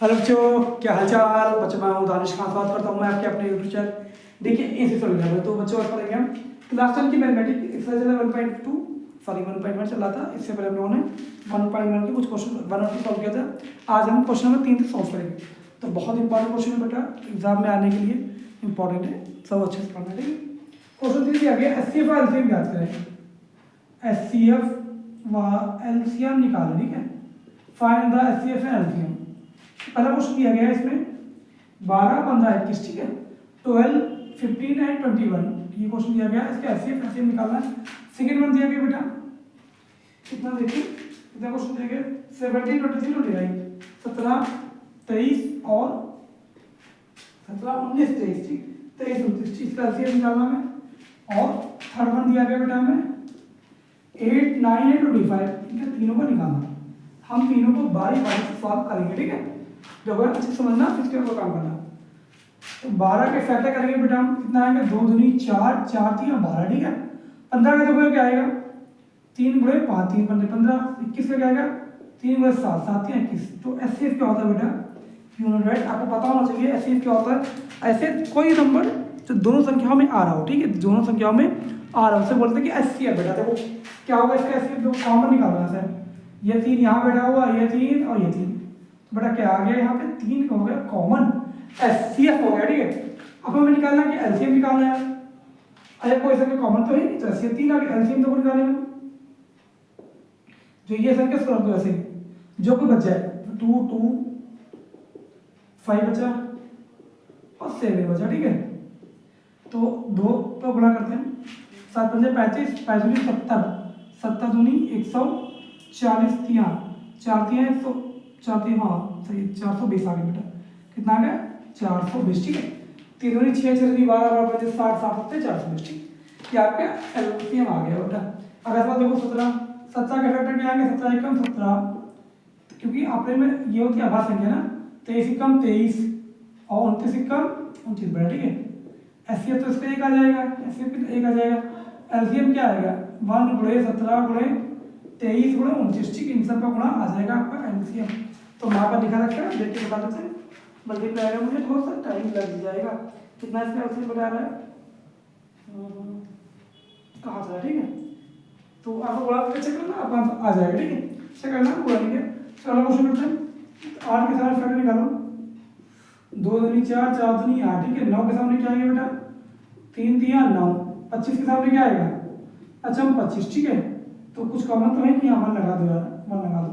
Hello बच्चों, क्या हालचाल। बच्चों मैं हूँ दानिश खान, बात करता हूँ मैं आपके अपने यूट्यूब चैनल देखिए इसी सब में। तो बच्चों आज पढ़ेंगे हम क्लास 10 की मैथमेटिक्स एक्सरसाइज 1.2 सॉरी 1.1 चल रहा था। इससे पहले हम लोगों ने 1.1 के कुछ क्वेश्चन 1 और 2 सॉल्व किया था। आज हम क्वेश्चन नंबर 3 से सॉल्व करेंगे। तो बहुत इंपॉर्टेंट क्वेश्चन है बेटा, एग्जाम में आने के लिए इंपॉर्टेंट है, सब अच्छे से पढ़ना। ठीक है, क्वेश्चन 3 दिया गया एचसीएफ और एलसीएम याद करें। एचसीएफ व एलसीएम निकालें। ठीक है, find the HCF and LCM. पहला क्वेश्चन दिया गया है इसमें 12, 15, 21। ठीक है, 12, 15 एंड 21 ये क्वेश्चन दिया गया है। इसका एचसीएफ एलसीएम निकालना है। सेकंड वन दिया गया बेटा, कितना देखिए कितना क्वेश्चन दिया गया 17, 23, 29 17, 23 और 17, 19, 23। ठीक, 23, 29 इसका एलसीएम निकालना है। और थर्ड वन दिया गया बेटा हमें 8, 9 एंड 25 इनके तीनों को निकालना। हम तीनों को बारी बारी से सॉल्व करेंगे। ठीक है, जब अच्छे समझना फिर इसके ऊपर काम करना। तो 12 के फैक्टर करेंगे बेटा हम, कितना आएगा 2 दूनी 4, 4 3 12। ठीक है, 15 का देखो क्या आएगा 3 गुणे 5 3 15 15। 21 का क्या आएगा 3 गुणे 7 7 3 21। तो एचसीएफ क्या होता है बेटा, यूनिट राइट आपको पता होना चाहिए एचसीएफ क्या होता है। ऐसे कोई नंबर जो दोनों संख्याओं में आ रहा हो, ठीक है, दोनों संख्याओं में आ रहा हो उसे बोलते हैं कि एचसीएफ। बेटा देखो क्या होगा इसका एचसीएफ, जो कॉमन निकालना है। ये 3 यहाँ बैठा हुआ, ये 3 और ये 3, बेटा क्या आ गया यहाँ पे 3 हो गया कॉमन, एचसीएफ हो गया। ठीक है, अब हमें निकालना है कि एलसीएम निकालना है। अरे कोई संख्या कॉमन तो है नहीं, तो एचसीएफ 3 आ गया, एलसीएम तो निकालेंगे जो ये संख्या सॉल्व कर ऐसे जो कोई बच जाए। 2 2 5 बचा और 7 बचा। ठीक है, तो 2 तो गुणा करते हैं, 7 पंजे 35 5 दूनी 70 70 दूनी 140 3 4 3 100 4 3 हाँ सही 420 आ गया बेटा। कितना आ गया 420। ठीक है, 3 दूनी 6 6 दूनी 12 12 25 60 60 420। ठीक, ये आपका एलसीएम आ गया बेटा। अगर बात देखो 17 17 के फैक्टर क्या आएंगे 17 एकम 17, क्योंकि आपने में ये होती है आभार संख्या ना, 23 एकम 23 और 29 एकम 29 बेटा। ठीक है, एचसीएफ तो इसका 1 आ जाएगा, एचसीएफ का 1 आ जाएगा। एलसीएम क्या आएगा 1 गुणे 17 गुणे 23 गुणे 29। ठीक, इन सब का गुणा आ जाएगा आपका एलसीएम। तो वहाँ पर लिखा रखा है, देख के बता देते हैं। मल्टीप्लाई आएगा, मुझे थोड़ा सा टाइम लग जाएगा। कितना इसका एलसीएम बता रहा है कहाँ से। ठीक है, तो आपको गुणा करके चेक करना, आपका आ जाएगा। ठीक है, चेक करना गुणा नहीं है। चलो क्वेश्चन करते हैं। 8 के सामने फैक्टर निकालो, 2 दूनी 4 4 दूनी 8। ठीक है, 9 के सामने क्या आएगा बेटा 3 दिया 9। 25 के सामने क्या आएगा अच्छा 25। ठीक है, तो कुछ कॉमन तो है नहीं, यहाँ 1 लगा दो यार, 1 लगा दो।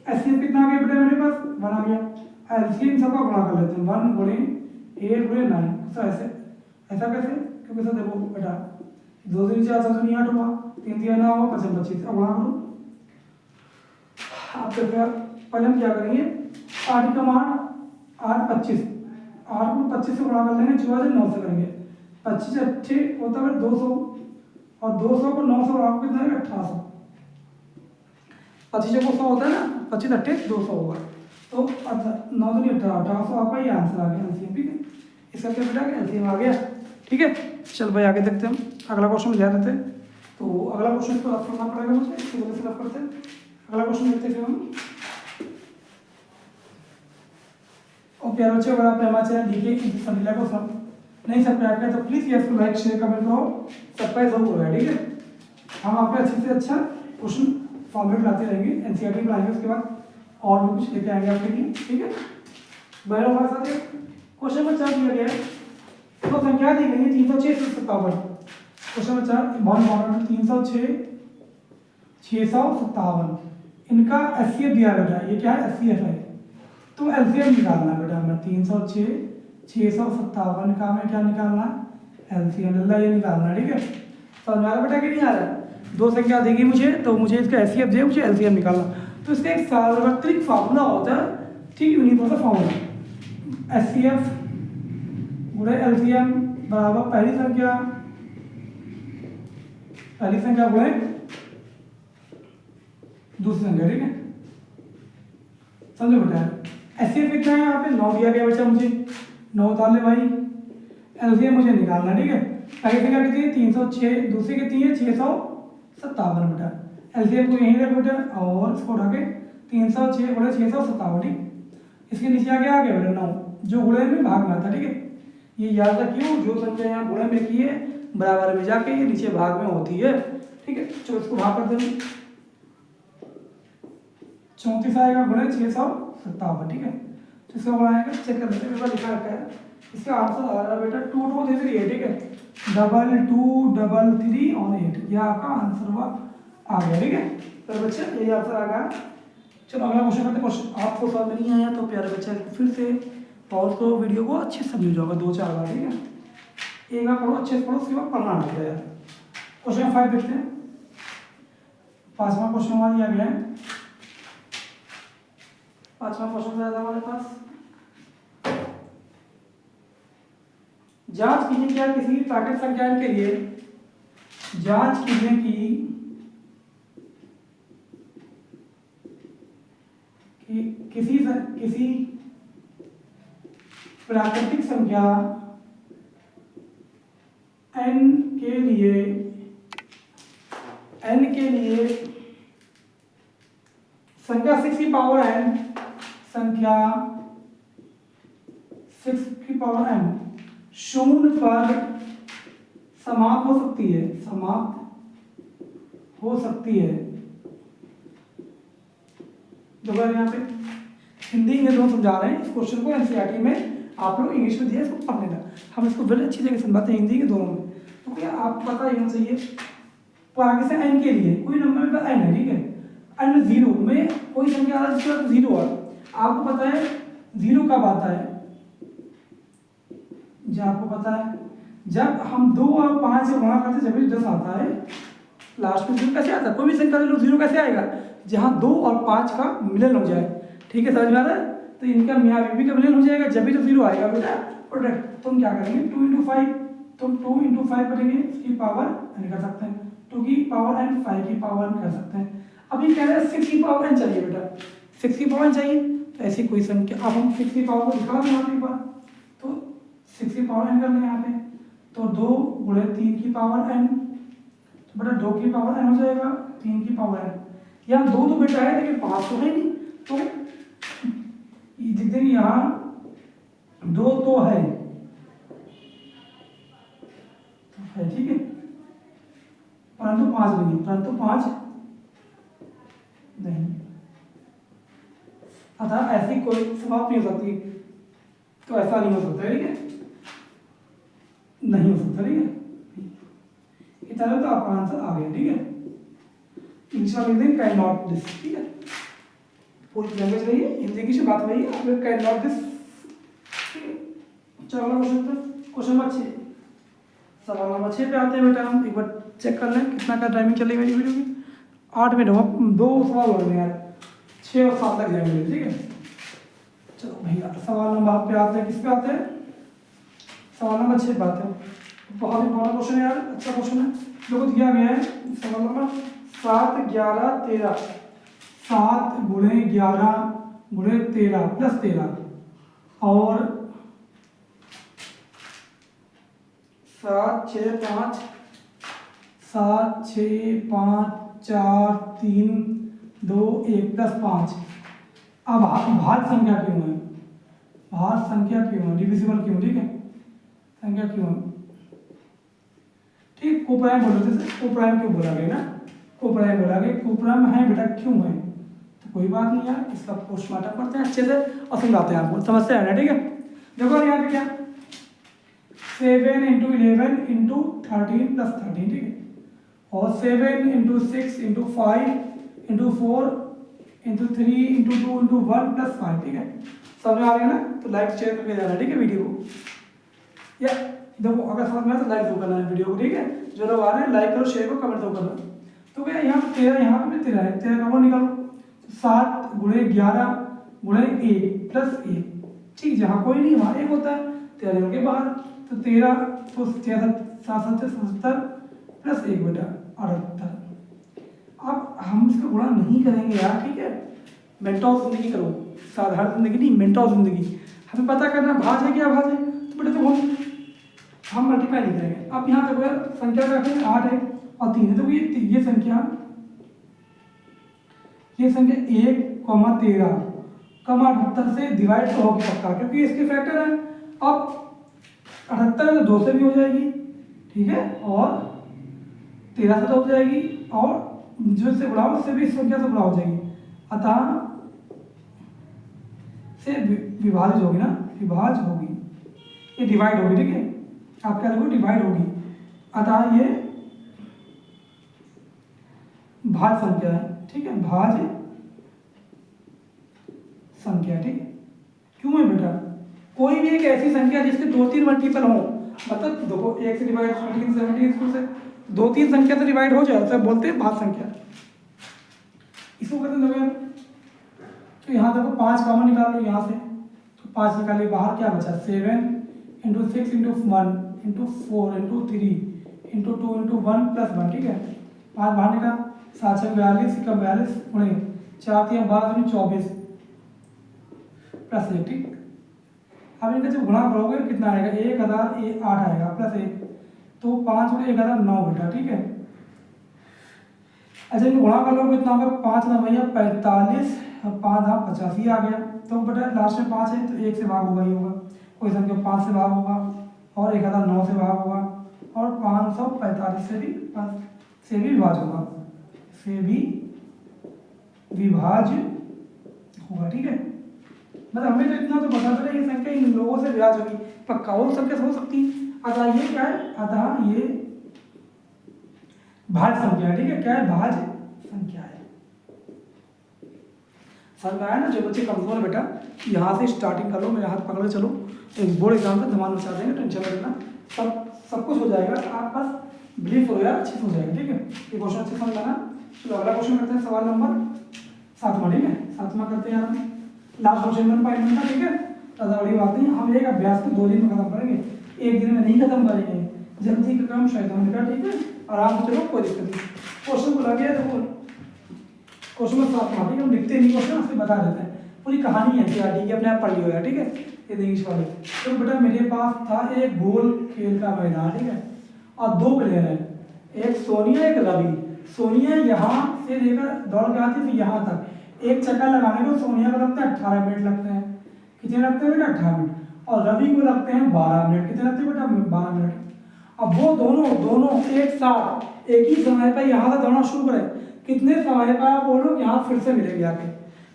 एचसीएफ कितना आ गया बेटा मेरे पास 1 आ गया। एलसीएम सबका गुणा कर लेते हैं 1 गुणे 8 गुणे 9। तो ऐसा कैसे, क्योंकि सर देखो बेटा 2 दूनी 4 4 दूनी 8 हुआ, 3 दिया 9 हुआ 25 25 अब गुणा करो। आप देखो यार पहले हम क्या करेंगे 8 का मान 8 25 8 को 25 से गुणा कर लेंगे, 9 से करेंगे 25 अच्छे होता है 200 और 200 को 900 गुणा कितना है 1800। 25 को 100 होता है ना, 25 अट्ठे 200 होगा। तो 9 दूनी 1800 आपका ये आंसर आ गया एलसीएम। ठीक है, इसका क्या बेटा एलसीएम आ गया। ठीक है, चल भाई आगे देखते हैं हम अगला क्वेश्चन में ध्यान देते हैं। तो अगला क्वेश्चन इसको रफ करना पड़ेगा मुझे, इसकी वजह से रफ करते हैं। अगला क्वेश्चन देखते हैं हम। और प्यारे बच्चों, अगर आपने हमारे चैनल डीके संडीला को नहीं सब्सक्राइब किया तो प्लीज़ ये इसको लाइक शेयर कमेंट करो, सब्सक्राइब जरूर करो। ठीक है, हम आपके अच्छे से अच्छा क्वेश्चन फॉर्मेट लाते रहेंगे, एनसीईआरटी बनाएंगे, उसके बाद और भी कुछ लेके आएंगे आपके लिए। ठीक है, बहनों हमारे साथ क्वेश्चन नंबर 4 दिया गया है। तो संख्या दी गई है 306 से 57। क्वेश्चन नंबर 4 306 657, इनका एचसीएफ दिया बेटा, ये क्या है एचसीएफ है। तो एलसीएम निकालना है बेटा हमें 306 657 का हमें क्या निकालना है एलसीएम, अल्लाह ये निकालना है। ठीक है, समझ में आ रहा बेटा कि नहीं आ रहा। दो संख्या देगी मुझे, तो मुझे इसका एचसीएफ दे, मुझे एलसीएम निकालना। तो इसका एक सार्वत्रिक फार्मूला होता है, ठीक, यूनिवर्सल फार्मूला एचसीएफ गुणे एलसीएम बराबर पहली संख्या गुणे दूसरी संख्या। ठीक है, समझो बेटा एचसीएफ कितना है यहाँ पे 9 दिया गया बच्चा, मुझे 9 उतार ले भाई। एलसीएम मुझे निकालना। ठीक है, पहली संख्या कितनी है 306, दूसरी कितनी है 657 बेटा। एलसीएम को यहीं रख बेटा और इसको उठा के 306 गुणे 657। ठीक, इसके नीचे आ गया बेटा 9, जो गुणे में भाग में आता है। ठीक है, ये याद रखियो, जो संख्या यहाँ गुणे में की है बराबर में जाके ये नीचे भाग में होती है। ठीक है, चलो इसको भाग कर देंगे। 34 आएगा गुणे 657। ठीक है, तो इसका बनाएगा, चेक कर लेते हैं, पेपर लिखा रखा है। इसका आंसर आ रहा है बेटा 2 2 3 3 है। ठीक है, 2 2 3 3 और 8, यह आपका आंसर हुआ आ गया। ठीक है, तो बच्चे यही आंसर आ गया। चलो अगला क्वेश्चन करते हैं। क्वेश्चन आपको समझ में नहीं आया तो प्यारे बच्चे फिर से पॉज करो वीडियो को, अच्छे से समझ जाओगे 2-4 बार। ठीक है, एक बार पढ़ो, अच्छे से पढ़ो, उसके बाद पढ़ना आ गया। क्वेश्चन 5 देखते हैं। 5वां क्वेश्चन हमारा आ गया है। 5वां क्वेश्चन आया था हमारे पास, जांच कीजिए क्या किसी प्राकृतिक संख्या के लिए, जांच कीजिए कि किसी प्राकृतिक संख्या n के लिए संख्या 6 की पावर n, संख्या 6 की पावर n शून्य पर समाप्त हो सकती है, समाप्त हो सकती है। देखो यहाँ पे हिंदी में दोनों समझा रहे हैं इस क्वेश्चन को, एनसीईआरटी में आप लोग इंग्लिश में दिया इसको पढ़ने का, हम इसको बड़े अच्छी जगह समझाते हैं हिंदी के दोनों में। तो क्या आपको पता ही होना चाहिए, तो आगे से n के लिए कोई नंबर का n है। ठीक है, n 0 में कोई संख्या आ रहा है जिसका 0 है, आपको पता है 0 कब आता है, जो आपको पता है जब हम 2 और 5 से गुणा करते हैं, जब 10 आता है लास्ट में 0 कैसे आता है, कोई भी संख्या ले लो 0 कैसे आएगा, जहाँ 2 और 5 का मिलन हो जाए। ठीक है, समझ में आ रहा है, तो इनका मियाँ बीवी का मिलन हो जाएगा, जब भी तो 0 आएगा बेटा। प्रोडक्ट तुम क्या करेंगे 2 × 5, तुम 2 × 5 करेंगे, इसकी पावर n कर सकते हैं, 2 की पावर n, 5 की पावर n कर सकते हैं। अभी कह रहे हैं 6 की पावर n चाहिए बेटा, 6 की पावर n चाहिए, तो ऐसी कोई संख्या, अब हम 6 की पावर को दिखा दें यहाँ पे एक बार, तो 6 की पावर n कर लें यहाँ पे, तो 2 × 3 की पावर n, तो बेटा 2 की पावर n हो जाएगा, 3 की पावर n, यहाँ 2 तो बेटा है लेकिन 5 तो है नहीं, तो देखिए यहाँ 2 तो है, ठीक है, परंतु 5 नहीं, परंतु 5 नहीं, अतः ऐसी कोई समाप्त नहीं हो सकती, तो ऐसा नहीं हो सकता। ठीक है, नहीं हो सकता। ठीक है, इतना तो आपका आंसर आ गया। ठीक है, कैन नॉट दिस। ठीक है, पूरी लैंग्वेज रही है, हिंदी की बात रही है, आप कैन नॉट दिस। चलो क्वेश्चन नंबर 6, सवाल नंबर 6 पे आते हैं बेटा। हम एक बार चेक कर लें कितना का टाइमिंग चलेगी मेरी वीडियो की। 8 मिनट हो, 2 सवाल हो रहे हैं यार, 6 और 7 तक जाएंगे। ठीक है, चलो भैया सवाल नंबर पे आते हैं, किस पे आते हैं, सवाल नंबर 6 पे आते हैं। बहुत इंपॉर्टेंट क्वेश्चन है यार, अच्छा क्वेश्चन है। देखो दिया गया है सवाल नंबर 7 11 13, 7 × 11 × 13 + 13 और 7 6 5 7 6 5 4 3 2 1 + 5। अब भाज्य संख्या क्यों है, भाज्य संख्या क्यों है, डिविजिबल क्यों। ठीक है, संख्या क्यों है, ठीक, कोप्राइम बोलते थे, कोप्राइम क्यों बोला गया ना, कोप्राइम बोला गया, कोप्राइम है बेटा क्यों है, तो कोई बात नहीं यार, इसका पोस्टमार्टम करते हैं अच्छे से और समझाते हैं आपको, समझते हैं ना। ठीक है, देखो यहाँ पे क्या 7 × 11 × 13 + 13। ठीक है, और 7 × 6 × 5 × 4 × 3 × 2 × 1 + 5। ठीक है, समझ में आ गया ना, तो लाइक शेयर करके जाना। ठीक है, वीडियो को, या देखो अगर समझ में आए तो लाइक दो करना है वीडियो को। ठीक है, जो लोग आ रहे हैं लाइक करो, शेयर करो, कमेंट दो करना। तो क्या यहाँ पे 13, यहाँ पे भी 13 है, 13 का वो निकालो, 7 × 11 × 1 + 1। ठीक, जहाँ कोई नहीं वहाँ 1 होता है, 13 के बाहर, तो 13 तो 7 7 77 + 1 बेटा 78। अब हम इसका गुणा नहीं करेंगे यार। ठीक है, मेंटल जिंदगी करो, साधारण जिंदगी नहीं, मेंटल जिंदगी, हमें पता करना भाज है क्या भाज है, तो बेटा तो हम मल्टीप्लाई नहीं करेंगे। अब यहाँ देखो यार संख्या का 8 है और 3 है, तो ये संख्या 1, 13 78 से डिवाइड तो होगी पक्का, क्योंकि इसके फैक्टर है। अब 78 में 2 से भी हो जाएगी, ठीक है, और 13 से तो हो जाएगी, और जो इससे गुणा उससे भी इस संख्या से गुणा हो जाएगी, अतः से विभाजित होगी ना, विभाज होगी, ये डिवाइड होगी, ठीक है, आप क्या देखो डिवाइड होगी, अतः ये भाज्य संख्या है, ठीक है, भाज्य संख्या, ठीक है। क्यों है बेटा, कोई भी एक ऐसी संख्या जिसके 2-3 मल्टीपल हो, मतलब देखो 1 से डिवाइड 14 17 इसको से 2-3 संख्या से डिवाइड हो जाए तो बोलते हैं भाज्य संख्या, इसको कहते हैं डिवाइड। तो यहाँ देखो 5 कॉमन निकाल लो यहाँ से, तो 5 निकालिए, बाहर क्या बचा 7 × 6 × 1 × 4 × 3 × 2 × 1 + 1, ठीक है, 5 बाहर निकाल, 7 × 42 = 42 गुणे 4 × 12 = 24 प्लस 1, ठीक। अब इनका जब गुणा करोगे कितना आएगा, 1008 आएगा प्लस 1, तो 5 × 1 = 9 बेटा, ठीक है। अच्छा इनको गुणा कर लो कितना होगा, 5 9 भैया 45, 5 हाँ 85 आ गया, तो बेटा लास्ट में 5 है तो 1 से भाग होगा ही होगा, कोई संख्या 5 से भाग होगा, और 1009 से भाग होगा, और 545 से भी विभाज्य होगा, से भी विभाज्य होगा, ठीक है। मतलब हमें तो इतना तो बता दे, ये संख्या इन लोगों से विभाज्य होगी पक्का, और संख्या हो सकती है, अतः ये क्या है, अतः ये भाज्य संख्या है, ठीक है, क्या है, भाज्य संख्या है। समझ में आया ना, जो बच्चे कमजोर है बेटा यहाँ से स्टार्टिंग कर लो, मेरे हाथ पकड़ के चलो, एक बोर्ड एग्जाम में धमाल मचा देंगे, टेंशन मत लेना, सब कुछ हो जाएगा, आप बस बिलीव करो यार, अच्छे से हो जाएगा, ठीक है। ये क्वेश्चन अच्छे समझ लेना। चलो अगला क्वेश्चन करते हैं, सवाल नंबर 7वां, ठीक है, 7वां करते हैं यार, लास्ट क्वेश्चन 1.1 का, ठीक है, ज़्यादा बड़ी बात नहीं, हम एक अभ्यास को 2 दिन में खत्म करेंगे, एक दिन में नहीं खत्म करेंगे, जल्दी का काम शैतान का, ठीक है, आराम से चलो, कोई दिक्कत नहीं। क्वेश्चन को लग गया तो क्वेश्चन में 7वां, ठीक है, हम लिखते नहीं क्वेश्चन, उससे बता देते हैं, पूरी कहानी है ठीक है, अपने आप पढ़ लियो यार, ठीक है, ये इंग्लिश वाले। तो बेटा मेरे पास था एक गोल खेल का मैदान, ठीक है, और 2 प्लेयर हैं, एक सोनिया एक रवि। सोनिया यहाँ से लेकर दौड़ के आती है यहाँ तक, एक चक्कर लगाने को सोनिया को लगता है 18 मिनट लगते हैं, कितने लगते हैं बेटा 18 मिनट, और रवि को लगते हैं 12 मिनट, कितने लगते हैं बेटा 12 मिनट। अब वो दोनों एक साथ एक ही समय पर यहाँ से दौड़ना शुरू करें, कितने समय पर आप बोलो यहाँ फिर से मिलेंगे आके,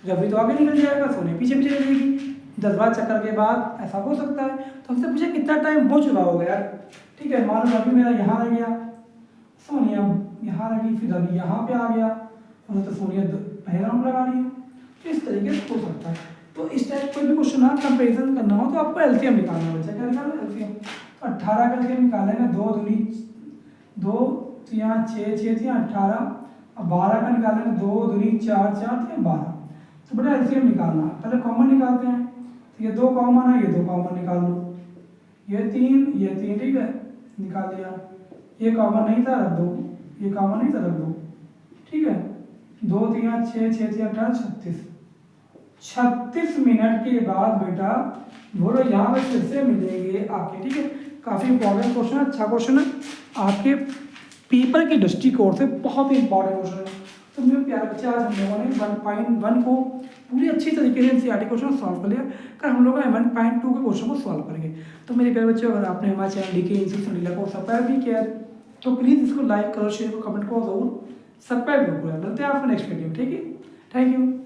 रवि तो आगे निकल जाएगा, सोनिया पीछे पीछे रहेगी, 10 बार चक्कर के बाद ऐसा हो सकता है। तो हमसे पूछे कितना टाइम हो चुका होगा यार, ठीक है, मान लो रवि मेरा यहाँ रह गया, सोनिया यहाँ रह गई, फिर रवि यहाँ पे आ गया, और तो सोनिया पहला राउंड लगा रही हो, तो इस तरीके से हो सकता है। तो इस टाइप कोई भी क्वेश्चन आप कंपेरिजन करना हो तो आपको एलसीएम निकालना बच्चा, क्या निकालना एलसीएम। तो 18 का एलसीएम निकालेंगे, 2 दूनी 2 3 6 6 3 18, अब 12 का निकालेंगे, 2 दूनी 4 4 3 12। तो बेटा एलसीएम निकालना, पहले कॉमन निकालते हैं, तो ये 2 कॉमन है, ये 2 कॉमन निकाल लो, ये 3 ठीक है, निकाल दिया, ये कॉमन नहीं था रख दो, ये कॉमन नहीं था रख दो, ठीक है, 2 3 6 6 3 18 36 मिनट के बाद बेटा बोलो यहाँ पे फिर से मिलेंगे आपके, ठीक है। काफ़ी इंपॉर्टेंट क्वेश्चन है, अच्छा क्वेश्चन है, आपके पेपर के दृष्टिकोण से बहुत ही इंपॉर्टेंट क्वेश्चन है। तो मेरे प्यारे बच्चे आज हम लोगों ने 1.1 को पूरी अच्छी तरीके से एनसीईआरटी क्वेश्चन सॉल्व कर लिया, कल हम लोग 1.2 के क्वेश्चन को सॉल्व करेंगे। तो मेरे प्यारे बच्चों, अगर आपने हमारे चैनल डीके इंस्टीट्यूट लीला को सब्सक्राइब भी किया है तो प्लीज़ इसको लाइक करो, शेयर करो, कमेंट करो, जरूर सब्सक्राइब करो। मिलते हैं आपको नेक्स्ट वीडियो, ठीक है, थैंक यू।